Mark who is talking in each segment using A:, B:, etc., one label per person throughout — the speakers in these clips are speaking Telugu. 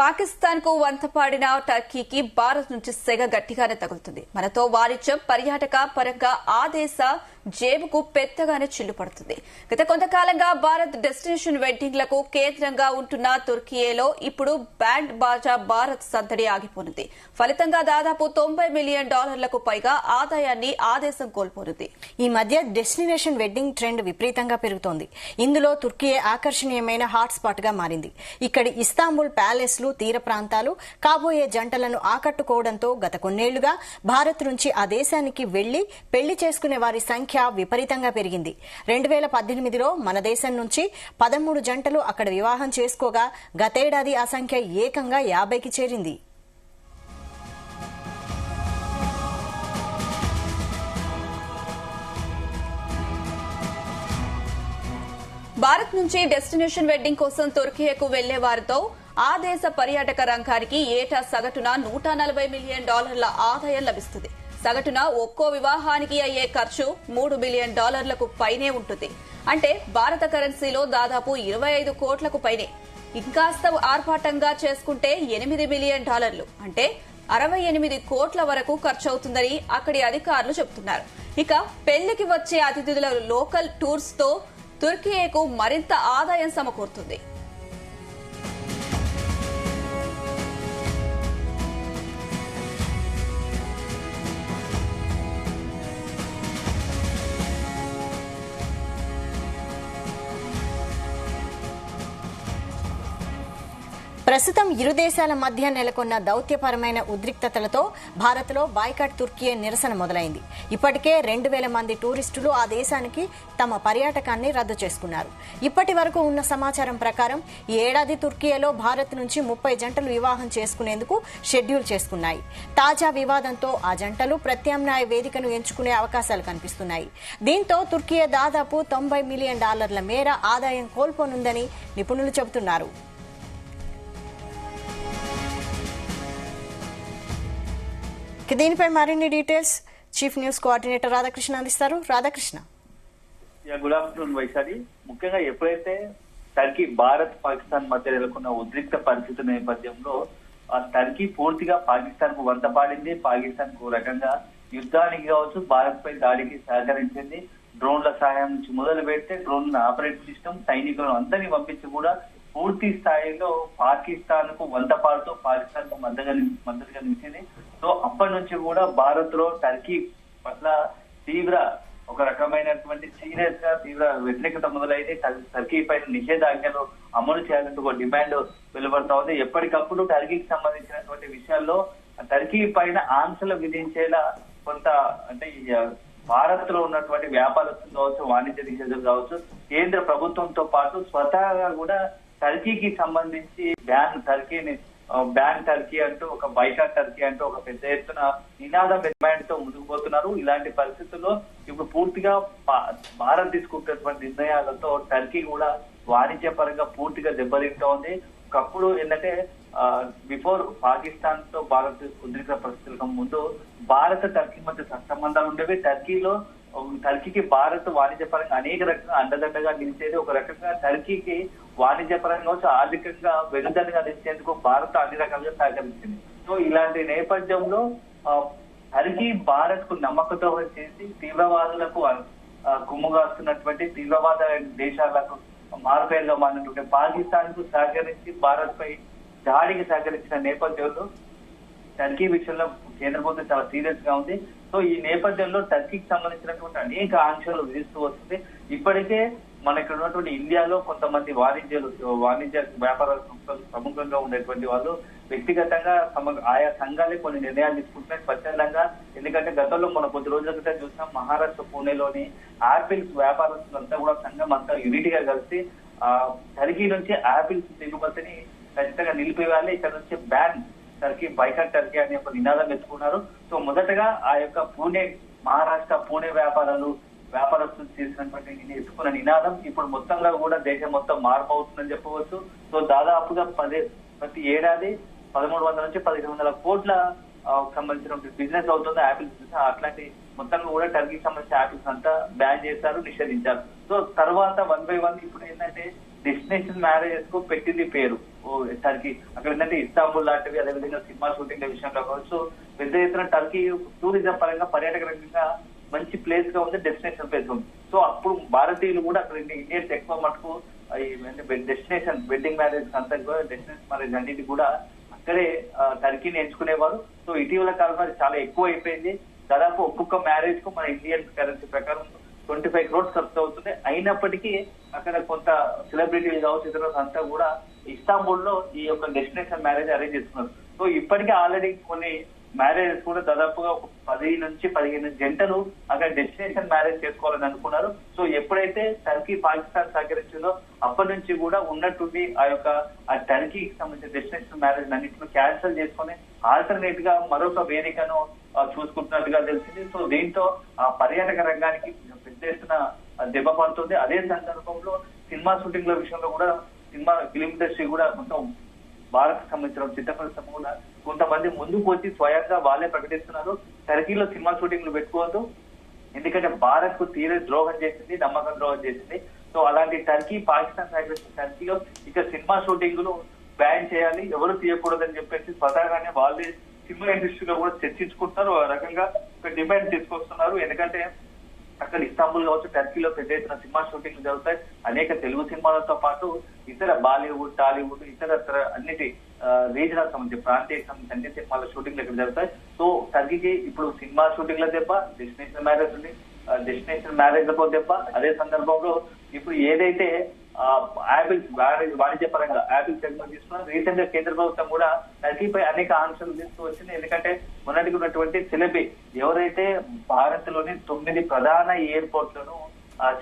A: పాకిస్తాన్ కు వంతపాడిన టర్కీకి భారత్ నుంచి సెగ గట్టిగానే తగులుతుంది. మనతో వాణిజ్యం పర్యాటక పరంగా ఆ దేశ జేబుకు పెద్దగానే చిల్లు పడుతుంది. గత కొంతకాలంగా భారత్ డెస్టినేషన్ వెడ్డింగ్లకు కేంద్రంగా ఉంటున్న తుర్కియేలో ఇప్పుడు బ్యాండ్ బాజా భారత్ సందడి ఆగిపోనుంది. ఫలితంగా దాదాపు $90 మిలియన్ పైగా ఆదాయాన్ని ఆ దేశం కోల్పోనుంది.
B: ఈ మధ్య డెస్టినేషన్ వెడ్డింగ్ ట్రెండ్ విపరీతంగా పెరుగుతోంది. ఇందులో తుర్కియే ఆకర్షణీయమైన హాట్ స్పాట్ గా మారింది. ఇక్కడి ఇస్తాంబుల్ ప్యాలెస్ తీర ప్రాంతాలు కాబోయే జంటలను ఆకట్టుకోవడంతో గత కొన్నేళ్లుగా భారత్ నుంచి ఆ దేశానికి వెళ్లి పెళ్లి చేసుకునే వారి సంఖ్య విపరీతంగా పెరిగింది. 2018లో మన దేశం నుంచి 13 జంటలు అక్కడ వివాహం చేసుకోగా గతేడాది ఆ సంఖ్య ఏకంగా 50కి చేరింది.
A: భారత్ నుంచి డెస్టినేషన్ వెడ్డింగ్ కోసం తుర్కియేకు వెళ్లే వారితో ఆ దేశ పర్యాటక రంగానికి ఏటా సగటున $140 మిలియన్ ఆదాయం లభిస్తుంది. సగటున ఒక్కో వివాహానికి అయ్యే ఖర్చు $3 బిలియన్ పైనే ఉంటుంది. అంటే భారత కరెన్సీలో దాదాపు 25 కోట్లకు పైనే. ఇంకాస్త ఆర్భాటంగా చేసుకుంటే $8 మిలియన్, అంటే 68 కోట్ల వరకు ఖర్చవుతుందని అక్కడి అధికారులు చెబుతున్నారు. ఇక పెళ్లికి వచ్చే అతిథుల లోకల్ టూర్స్ తో తుర్కియేకు మరింత ఆదాయం సమకూరుతుంది.
B: ప్రస్తుతం ఇరు దేశాల మధ్య నెలకొన్న దౌత్యపరమైన ఉద్రిక్తతలతో భారత్లో బాయ్కాట్ తుర్కియే నిరసన మొదలైంది. ఇప్పటికే 2000 మంది టూరిస్టులు ఆ దేశానికి తమ పర్యాటకాన్ని రద్దు చేసుకున్నారు. ఇప్పటి వరకు ఉన్న సమాచారం ప్రకారం ఈ ఏడాది తుర్కియేలో భారత్ నుంచి 30 జంటలు వివాహం చేసుకునేందుకు షెడ్యూల్ చేసుకున్నాయి. తాజా వివాదంతో ఆ జంటలు ప్రత్యామ్నాయ వేదికను ఎంచుకునే అవకాశాలు కనిపిస్తున్నాయి. దీంతో తుర్కియే దాదాపు $90 మిలియన్ మేర ఆదాయం కోల్పోనుందని నిపుణులు చెబుతున్నారు. దీనిపై మరిన్ని details chief news coordinator Radhakrishna అందిస్తారు. రాధాకృష్ణ.
C: Good afternoon Vaishali. ముఖ్యంగా ఎప్పుడైతే టర్కీ భారత్ పాకిస్తాన్ మధ్య నెలకొన్న ఉద్రిక్త పరిస్థితి నేపథ్యంలో ఆ టర్కీ పూర్తిగా పాకిస్తాన్ కు వంతపాడింది. పాకిస్తాన్ కు రకంగా యుద్ధానికి కావచ్చు భారత్ పై దాడికి సహకరించింది. డ్రోన్ల సహాయం నుంచి మొదలు పెడితే డ్రోన్ ఆపరేటింగ్ సిస్టమ్ సైనికులను అందరినీ పంపించి కూడా పూర్తి స్థాయిలో పాకిస్తాన్ కు వంతపాడుతూ పాకిస్తాన్ కు మద్దతుగా నిలిచింది. సో అప్పటి నుంచి కూడా భారత్ లో టర్కీ పట్ల తీవ్ర ఒక రకమైనటువంటి సీరియస్ గా తీవ్ర వ్యతిరేకత మొదలైతే టర్కీ పైన నిషేధాజ్ఞలు అమలు చేయాలంటూ ఒక డిమాండ్ వెలువడతా ఉంది. ఎప్పటికప్పుడు టర్కీకి సంబంధించినటువంటి విషయాల్లో టర్కీ పైన ఆంక్షలు విధించేలా కొంత అంటే భారత్ లో ఉన్నటువంటి వ్యాపారస్తులు కావచ్చు, వాణిజ్య నిషేధాలు కావచ్చు, కేంద్ర ప్రభుత్వంతో పాటు స్వతహాగా కూడా టర్కీకి సంబంధించి బ్యాన్ టర్కీ అంటూ ఒక బైకాట్ టర్కీ అంటూ ఒక పెద్ద ఎత్తున నినాదం డిమాండ్ తో ముందుకు పోతున్నారు. ఇలాంటి పరిస్థితుల్లో ఇప్పుడు పూర్తిగా భారత్ తీసుకుంటున్నటువంటి నిర్ణయాలతో టర్కీ కూడా వాణిజ్య పరంగా పూర్తిగా దెబ్బతింటా ఉంది. ఒకప్పుడు ఏంటంటే బిఫోర్ పాకిస్తాన్ తో భారత్ ఉద్రిక్త పరిస్థితులకు ముందు భారత టర్కీ మధ్య సత్సంబంధాలు ఉండేవి. టర్కీకి భారత్ వాణిజ్య పరంగా అనేక రకంగా అండదండగా నిలిచేది. ఒక రకంగా టర్కీకి వాణిజ్య పరంగా ఆర్థికంగా వెనుదండగా నిలిచేందుకు భారత్ అన్ని రకాలుగా సహకరించింది. సో ఇలాంటి నేపథ్యంలో టర్కీ భారత్ కు నమ్మకంతో చేసి తీవ్రవాదులకు కుమ్ముగాస్తున్నటువంటి తీవ్రవాద దేశాలకు మారుపేరుగా మారినటువంటి పాకిస్తాన్ కు సహకరించి భారత్ పై దాడికి సహకరించిన నేపథ్యంలో టర్కీ విషయంలో కేంద్ర ప్రభుత్వం చాలా సీరియస్ గా ఉంది. సో ఈ నేపథ్యంలో టర్కీకి సంబంధించినటువంటి అనేక ఆంక్షలు విధిస్తూ వస్తుంది. ఇప్పటికే మన ఇక్కడ ఉన్నటువంటి ఇండియాలో కొంతమంది వాణిజ్య వ్యాపార సంస్థలు ప్రముఖంగా ఉండేటువంటి వాళ్ళు వ్యక్తిగతంగా ఆయా సంఘాలే కొన్ని నిర్ణయాలు తీసుకుంటున్నాయి స్వచ్ఛందంగా. ఎందుకంటే గతంలో మన కొద్ది రోజుల క్రితం చూసినాం మహారాష్ట్ర పూణేలోని యాపిల్స్ వ్యాపారస్తులంతా కూడా సంఘం అంతా యూనిటీగా కలిసి టర్కీ నుంచి యాపిల్స్ దిగుమతిని ఖచ్చితంగా నిలిపివేయాలి, ఇక్కడ నుంచి బ్యాన్ టర్కీ బైకాట్ టర్కీ అనే ఒక నినాదం ఎత్తుకున్నారు. సో మొదటగా ఆ యొక్క మహారాష్ట్ర పూణే వ్యాపారస్తులు చేసినటువంటి ఎత్తుకున్న నినాదం ఇప్పుడు మొత్తంగా కూడా దేశం మొత్తం మార్పు అవుతుందని చెప్పవచ్చు. సో దాదాపుగా ప్రతి ఏడాది 1300 నుంచి 1500 కోట్ల సంబంధించిన బిజినెస్ అవుతుంది యాపిల్ బిజినెస్. అట్లాంటి మొత్తంగా కూడా టర్కీకి సంబంధించిన యాపిల్స్ అంతా బ్యాన్ చేశారు, నిషేధించారు. సో తర్వాత 1 by 1 ఇప్పుడు ఏంటంటే డెస్టినేషన్ మ్యారేజెస్ కు పెట్టింది పేరు టర్కీ. అక్కడ ఏంటంటే ఇస్తాంబుల్ లాంటివి, అదేవిధంగా సినిమా షూటింగ్ విషయంలో కావచ్చు పెద్ద ఎత్తున టర్కీ టూరిజం పరంగా పర్యాటక రంగంగా మంచి ప్లేస్ గా ఉంది, డెస్టినేషన్ ప్లేస్ ఉంది. సో అప్పుడు భారతీయులు కూడా అక్కడ ఇండియన్స్ ఎక్కువ మటుకు డెస్టినేషన్ వెడ్డింగ్ మ్యారేజ్ అంతా కూడా డెస్టినేషన్ మ్యారేజ్ అన్నిటి కూడా అక్కడే టర్కీని ఎంచుకునేవారు. సో ఇటీవల కాలంలో అది చాలా ఎక్కువ అయిపోయింది. దాదాపు ఒక్కొక్క మ్యారేజ్ కు మన ఇండియన్ కరెన్సీ ప్రకారం 25 crores ఖర్చు అవుతుంది. అయినప్పటికీ అక్కడ కొంత సెలబ్రిటీలు కావచ్చు ఇతర అంతా కూడా ఇస్తాంబుల్ లో ఈ యొక్క డెస్టినేషన్ మ్యారేజ్ అరేంజ్ చేస్తున్నారు. సో ఇప్పటికే ఆల్రెడీ కొన్ని మ్యారేజెస్ కూడా దాదాపుగా ఒక 10 నుంచి 15 జంటలు అక్కడ డెస్టినేషన్ మ్యారేజ్ చేసుకోవాలని అనుకున్నారు. సో ఎప్పుడైతే టర్కీ పాకిస్తాన్ సహకరించిందో అప్పటి నుంచి కూడా ఉన్నట్టుండి ఆ టర్కీకి సంబంధించిన డెస్టినేషన్ మ్యారేజ్ అన్నింటిని క్యాన్సిల్ చేసుకుని ఆల్టర్నేట్ గా మరొక వేదికను చూసుకుంటున్నట్టుగా తెలిసింది. సో దీంతో ఆ పర్యాటక రంగానికి పెద్ద ఎత్తున దెబ్బ పడుతుంది. అదే సందర్భంలో సినిమా షూటింగ్ల విషయంలో కూడా సినిమా ఫిలిం ఇండస్ట్రీ కూడా మొత్తం భారత్ సంబంధించిన చిత్ర పరిశ్రమ కూడా కొంతమంది ముందుకు వచ్చి స్వయంగా వాళ్ళే ప్రకటిస్తున్నారు టర్కీలో సినిమా షూటింగ్లు పెట్టుకోవద్దు, ఎందుకంటే భారత్ కు తీరే ద్రోహం చేసింది, నమ్మకం ద్రోహం చేసింది. సో అలాంటి టర్కీ పాకిస్తాన్ సహకరించిన టర్కీలో ఇక సినిమా షూటింగ్లు బ్యాన్ చేయాలి, ఎవరు తీయకూడదని చెప్పేసి స్వతహాగానే వాళ్ళే సినిమా ఇండస్ట్రీలో కూడా చర్చించుకుంటున్నారు. ఆ రకంగా ఒక డిమాండ్ తీసుకొస్తున్నారు. ఎందుకంటే అక్కడ ఇస్తాంబుల్ కావచ్చు టర్కీలో పెద్ద ఎత్తున సినిమా షూటింగ్లు జరుగుతాయి. అనేక తెలుగు సినిమాలతో పాటు ఇతర బాలీవుడ్, టాలీవుడ్, ఇతర అన్నిటి రీజనల్ సంబంధించి ప్రాంతీయ సంబంధించి అన్ని సినిమాల షూటింగ్లు ఇక్కడ జరుగుతాయి. సో టర్కీకి ఇప్పుడు సినిమా షూటింగ్ల దెబ్బ, డెస్టినేషన్ మ్యారేజ్ ఉంది, డెస్టినేషన్ మ్యారేజ్ లతో దెబ్బ. అదే సందర్భంలో ఇప్పుడు ఏదైతే యాపిల్ వాణిజ్య పరంగా యాపిల్ సెగ్మెంట్ తీసుకున్నారు, రీసెంట్ గా కేంద్ర ప్రభుత్వం కూడా టర్కీపై అనేక ఆంక్షలు తీసుకువచ్చింది. ఎందుకంటే మొన్నటికి ఉన్నటువంటి సెలబ్రి ఎవరైతే భారత్ లోని 9 ప్రధాన ఎయిర్పోర్ట్లను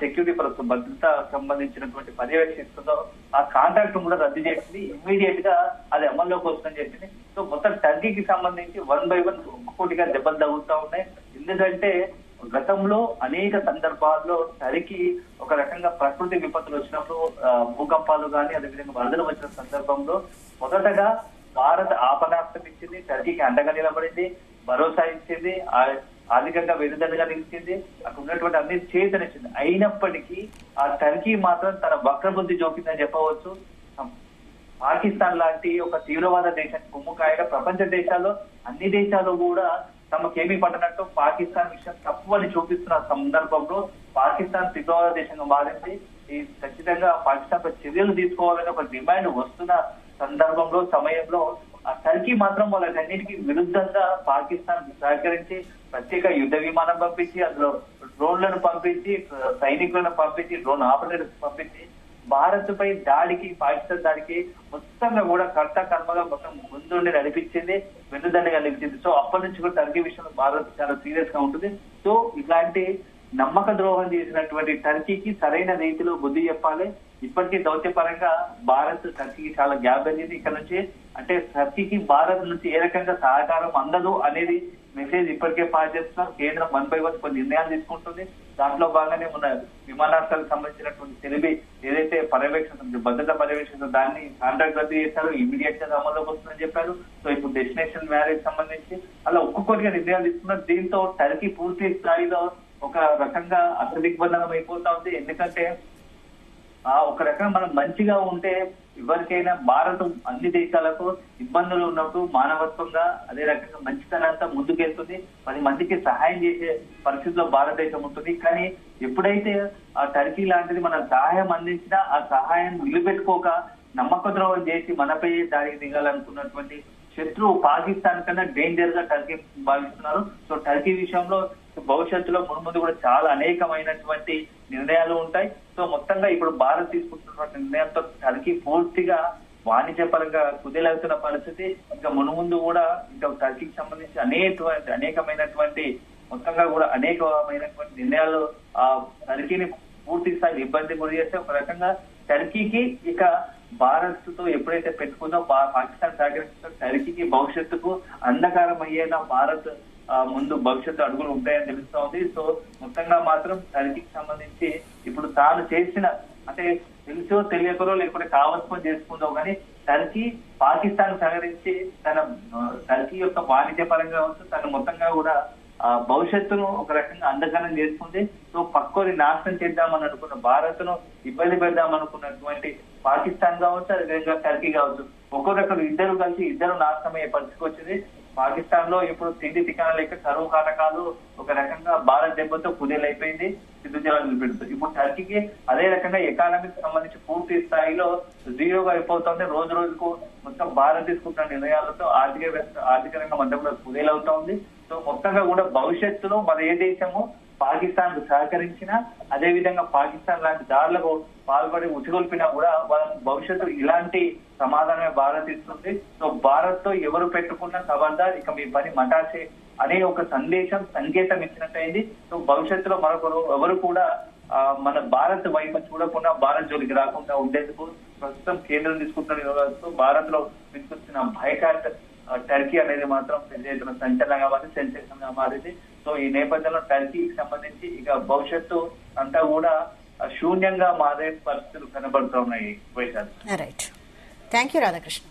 C: సెక్యూరిటీ భద్రత సంబంధించినటువంటి పర్యవేక్షిస్తుందో ఆ కాంట్రాక్ట్ కూడా రద్దు చేసింది. ఇమ్మీడియట్ గా అది అమల్లోకి వస్తుందని చెప్పింది. సో మొత్తం టర్కీకి సంబంధించి 1 by 1 ఒక్కొక్కటిగా దెబ్బలు తగ్గుతూ ఉన్నాయి. ఎందుకంటే గతంలో అనేక సందర్భాల్లో టర్కీ ఒక రకంగా ప్రకృతి విపత్తులు వచ్చినప్పుడు భూకంపాలు కానీ అదేవిధంగా వరదలు వచ్చిన సందర్భంలో మొదటగా భారత్ ఆపదాస్తం ఇచ్చింది, టర్కీకి అండగా నిలబడింది, భరోసా ఇచ్చింది, ఆర్థికంగా వెనుదండగా నిలిచింది, అక్కడ ఉన్నటువంటి అన్ని చేతనిచ్చింది. అయినప్పటికీ ఆ టర్కీ మాత్రం తన వక్రబుద్ధి జోకిందని చెప్పవచ్చు. పాకిస్తాన్ లాంటి ఒక తీవ్రవాద దేశానికి కొమ్ముకాయగా ప్రపంచ దేశాల్లో అన్ని దేశాలు కూడా తమకేమీ పట్టనట్టు పాకిస్తాన్ విషయం తప్పు అని చూపిస్తున్న సందర్భంలో పాకిస్తాన్ తీవ్రవాద దేశంగా మారింది. ఈ ఖచ్చితంగా పాకిస్తాన్ పై చర్యలు తీసుకోవాలని ఒక డిమాండ్ వస్తున్న సందర్భంలో సమయంలో ఆ టర్కీ మాత్రం వాళ్ళకన్నిటికీ విరుద్ధంగా పాకిస్తాన్ సహకరించి ప్రత్యేక యుద్ధ విమానం పంపించి అందులో డ్రోన్లను పంపించి సైనికులను పంపించి డ్రోన్ ఆపరేటర్స్ పంపించి భారత్ పై దాడికి పాకిస్తాన్ దాడికి మొత్తంగా కూడా కర్మగా మొత్తం ముందుండి నడిపించింది, వెన్నుదండగా నిలిచింది. సో అప్పటి నుంచి కూడా టర్కీ విషయంలో భారత్ చాలా సీరియస్ గా ఉంటుంది. సో ఇట్లాంటి నమ్మక ద్రోహం చేసినటువంటి టర్కీకి సరైన రీతిలో బుద్ధి చెప్పాలి. ఇప్పటికీ దౌత్యపరంగా భారత్ టర్కీకి చాలా గ్యాప్ వెళ్ళింది. ఇక్కడ నుంచి అంటే టర్కీకి భారత్ నుంచి ఏ రకంగా సహకారం అందదు అనేది మెసేజ్ ఇప్పటికే పాస్ చేస్తున్నారు. కేంద్రం 1 by 1 కొన్ని నిర్ణయాలు తీసుకుంటుంది. దాంట్లో భాగంగానే మన విమానాశ్రయాలకు సంబంధించినటువంటి తెలివి ఏదైతే భద్రతా పర్యవేక్షణ దాన్ని కాంట్రాక్ట్ రద్దు చేశారు, ఇమీడియట్ గా అమల్లోకి వస్తుందని చెప్పారు. సో ఇప్పుడు డెస్టినేషన్ మ్యారేజ్ సంబంధించి అలా ఒక్కొక్కటిగా నిర్ణయాలు తీసుకున్నారు. దీంతో టర్కీ పూర్తి స్థాయిలో ఒక రకంగా అసదిగ్బంధనం అయిపోతా ఉంది. ఎందుకంటే ఒక రకంగా మనం మంచిగా ఉంటే ఎవరికైనా భారత్ అన్ని దేశాలకు ఇబ్బందులు ఉన్నప్పుడు మానవత్వంగా అదే రకంగా మంచితనంతా ముందుకెళ్తుంది, 10 మందికి సహాయం చేసే పరిస్థితిలో భారతదేశం ఉంటుంది. కానీ ఎప్పుడైతే ఆ టర్కీ లాంటిది మనం సహాయం అందించినా ఆ సహాయం నిలబెట్టుకోక నమ్మక ద్రోహం చేసి మనపై దాడికి దిగాలనుకున్నటువంటి శత్రువు పాకిస్తాన్ కన్నా డేంజర్ గా టర్కీ భావిస్తున్నారు. సో టర్కీ విషయంలో భవిష్యత్తులో ముందు కూడా చాలా అనేకమైనటువంటి నిర్ణయాలు ఉంటాయి. సో మొత్తంగా ఇప్పుడు భారత్ తీసుకుంటున్నటువంటి నిర్ణయంతో టర్కీ పూర్తిగా వాణిజ్య పరంగా కుదేలవుతున్న పరిస్థితి. ఇంకా ముందు కూడా ఇంకా టర్కీకి సంబంధించి అనేకమైనటువంటి మొత్తంగా కూడా అనేకమైనటువంటి నిర్ణయాలు ఆ టర్కీని పూర్తి స్థాయి ఇబ్బంది గురి చేస్తే ఒక రకంగా టర్కీకి ఇక భారత్ తో ఎప్పుడైతే పెట్టుకుందో పాకిస్తాన్ సహకరిస్తుందో టర్కీకి భవిష్యత్తుకు అంధకారం అయ్యేలా భారత్ ముందు భవిష్యత్తు అడుగులు ఉంటాయని తెలుస్తోంది. సో మొత్తంగా మాత్రం టర్కీకి సంబంధించి ఇప్పుడు తాను చేసిన అంటే తెలుసో తెలియకరో లేకపోతే కావలసుకొని చేసుకుందో కానీ టర్కీ పాకిస్తాన్ సహకరించి టర్కీ యొక్క వాణిజ్య పరంగా తను మొత్తంగా కూడా భవిష్యత్తును ఒక రకంగా అంధకారం చేసుకుంది. సో పక్కోని నాశనం చేద్దామని అనుకున్న భారత్ ను ఇబ్బంది పెడదామనుకున్నటువంటి పాకిస్తాన్ కావచ్చు, అదేవిధంగా టర్కీ కావచ్చు, ఒక్కొక్కరు ఇద్దరు కలిసి ఇద్దరు నాశనమయ్యే పరిస్థితికి వచ్చింది. పాకిస్తాన్ లో ఇప్పుడు తిండి తికాణ లేక కరువు కాటకాలు ఒక రకంగా భారత్ దెబ్బతో కుదేలైపోయింది, సిద్ధు జలాలు పెడుతుంది. ఇప్పుడు టర్కీకి అదే రకంగా ఎకానమీకి సంబంధించి పూర్తి స్థాయిలో జీరోగా అయిపోతుంది. రోజు రోజుకు మొత్తం భారత్ తీసుకుంటున్న నిర్ణయాలతో ఆర్థిక రంగం అంతా కూడా కుదేలవుతా ఉంది. సో మొత్తంగా కూడా భవిష్యత్తులో మన ఏ దేశము పాకిస్తాన్ కు సహకరించినా, అదే విధంగా పాకిస్తాన్ లాంటి దాడులకు పాల్పడి ఉచిగొల్పినా కూడా వాళ్ళ భవిష్యత్తు ఇలాంటి సమాధానమే భారత్ ఇస్తుంది. సో భారత్ తో ఎవరు పెట్టుకున్న ఖబర్దార్ ఇక మీ పని మటాచే అనే ఒక సంకేతం ఇచ్చినట్టయింది. సో భవిష్యత్తులో మరొకరు ఎవరు కూడా మన భారత్ వైపు చూడకుండా భారత్ జోలికి రాకుండా ఉండేందుకు ప్రస్తుతం కేంద్రం తీసుకుంటున్న నిర్ణయాలతో భారత్ లో తీసుకొచ్చిన బైకాట్ టర్కీ అనేది మాత్రం పెద్ద ఎత్తున సంచలనంగా మారింది, సెన్సేషన్ గా మారింది. సో ఈ నేపథ్యంలో టర్కీకి సంబంధించి ఇక భవిష్యత్తు అంతా కూడా శూన్యంగా మారే పరిస్థితులు కనబడుతున్నాయి. Vaishali.
B: Right, thank you Radhakrishna.